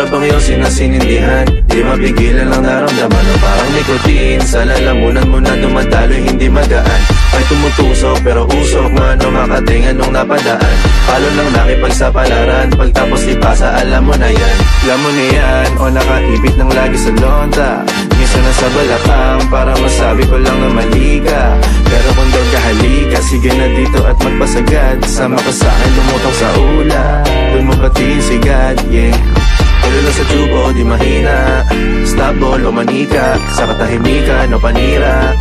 bang yosin na sinindihan, di mapigilan ang naramdaman. O parang nicotine, sa lalamunan mo na dumadaloy hindi magaan. May tumutusok pero usok, mano makatingan nung napadaan. Palo lang nakipagsapalaran, pagtapos ipasa alam mo na yan. Alam mo na yan, o nakaipit ng lagi sa lonta. Minsan nasa balakang, para masabi ko lang na mali ka. Pero kung doon ka halika, sige na dito at magpasagad. Sama ka sa'kin, lumutang sa ula, doon mo batiin si God, yeah. Tuloy lang sa tubo, di mahina. Stop ball o manika, sa katahimikan o panira.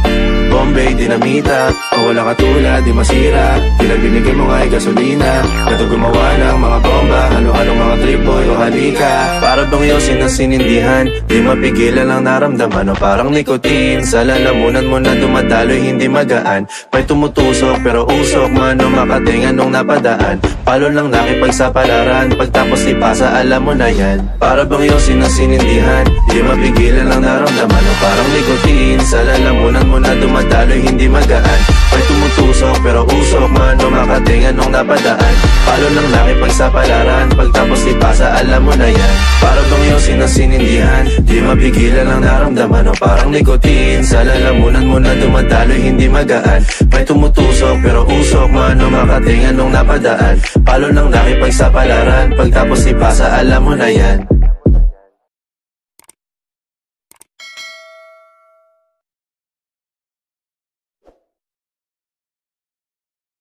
Bombay, dinamita, o walang katulad, di masira. Tila binigay mo nga'y gasolina, gato gumawa ng mga bomba, halo-halong mga trip boy o halika. Para bang yosin na sinindihan, di mapigilan ang naramdaman. O parang nicotine, sa lalamunan mo na dumadaloy hindi magaan. May tumutusok pero usok, mano makatingan nung napadaan. Palo lang nakipagsapalaran, pagtapos ipasa alam mo na yan. Para bang yosin na sinindihan, di mapigilan ang naramdaman. O parang nicotine, sa lalamunan mo na dumadaloy hindi magaan. May tumutusok pero usok, mano makatingan nung napadaan. Palo lang nakipagsapalaran, pagtapos ipasa alam mo na yan. Para bang yosin na sinindihan, di mapigilan ang naramdaman. O parang nicotine, sa lalamunan mo na dumadaloy hindi magaan. May tumutusok pero usok, mano makatingan nung napadaan. Palo lang nakipagsapalaran, pagtapos ipasa alam mo na yan.